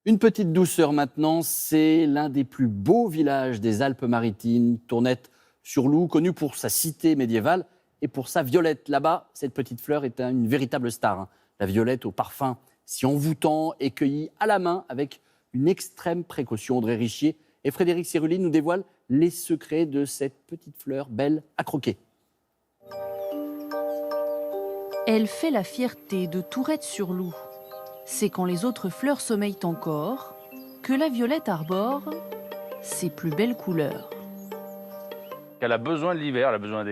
Une petite douceur maintenant, c'est l'un des plus beaux villages des Alpes-Maritimes, Tournette-sur-Loup, connu pour sa cité médiévale et pour sa violette. Là-bas, cette petite fleur est une véritable star, hein. La violette au parfum si envoûtant est cueillie à la main avec une extrême précaution. Audrey Richier et Frédéric Sirulli nous dévoilent les secrets de cette petite fleur belle à croquer. Elle fait la fierté de Tourette-sur-Loup. C'est quand les autres fleurs sommeillent encore que la violette arbore ses plus belles couleurs. Elle a besoin de l'hiver, elle a besoin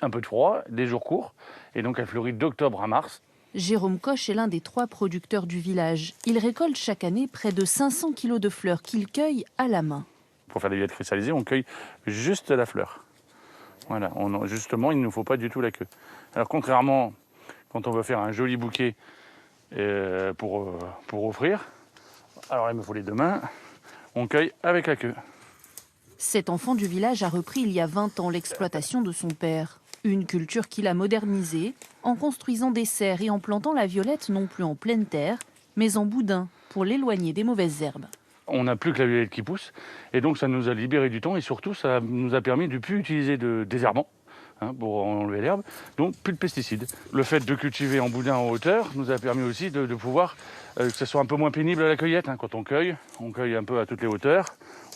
un peu de froid, des jours courts, et donc elle fleurit d'octobre à mars. Jérôme Coche est l'un des 3 producteurs du village. Il récolte chaque année près de 500 kilos de fleurs qu'il cueille à la main. Pour faire des violettes cristallisées, on cueille juste la fleur. Voilà, justement, il ne nous faut pas du tout la queue. Alors contrairement, quand on veut faire un joli bouquet pour offrir, alors il me faut les 2 mains, on cueille avec la queue. Cet enfant du village a repris il y a 20 ans l'exploitation de son père. Une culture qu'il a modernisée en construisant des serres et en plantant la violette non plus en pleine terre, mais en boudin pour l'éloigner des mauvaises herbes. On n'a plus que la violette qui pousse, et donc ça nous a libéré du temps, et surtout ça nous a permis de ne plus utiliser de désherbant pour enlever l'herbe, donc plus de pesticides. Le fait de cultiver en boudin en hauteur nous a permis aussi de pouvoir que ce soit un peu moins pénible à la cueillette. Quand on cueille un peu à toutes les hauteurs,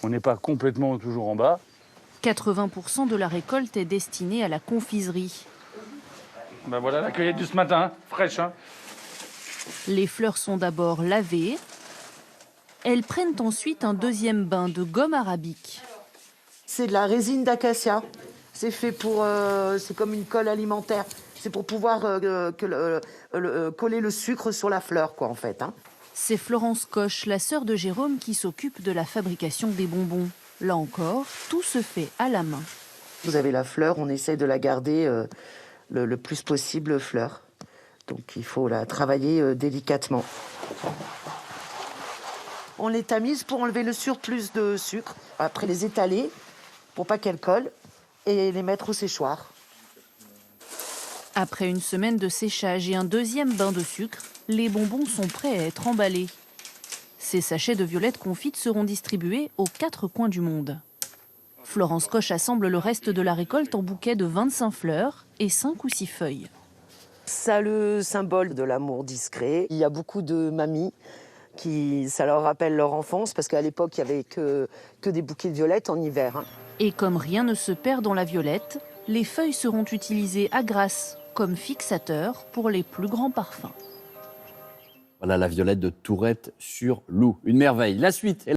on n'est pas complètement toujours en bas. 80% de la récolte est destinée à la confiserie. Ben voilà la cueillette de ce matin, fraîche. Les fleurs sont d'abord lavées. Elles prennent ensuite un deuxième bain de gomme arabique. C'est de la résine d'acacia. C'est fait pour, c'est comme une colle alimentaire. C'est pour pouvoir coller le sucre sur la fleur, quoi, en fait. C'est Florence Coche, la sœur de Jérôme, qui s'occupe de la fabrication des bonbons. Là encore, tout se fait à la main. Vous avez la fleur, on essaie de la garder le plus possible fleur. Donc il faut la travailler délicatement. On les tamise pour enlever le surplus de sucre. Après les étaler pour pas qu'elles collent et les mettre au séchoir. Après une semaine de séchage et un deuxième bain de sucre, les bonbons sont prêts à être emballés. Ces sachets de violettes confites seront distribués aux 4 coins du monde. Florence Coche assemble le reste de la récolte en bouquets de 25 fleurs et 5 ou 6 feuilles. Ça le symbole de l'amour discret. Il y a beaucoup de mamies ça leur rappelle leur enfance parce qu'à l'époque, il n'y avait que des bouquets de violettes en hiver. Et comme rien ne se perd dans la violette, les feuilles seront utilisées à Grasse comme fixateur pour les plus grands parfums. Voilà la violette de Tourette-sur-Loup, une merveille. La suite.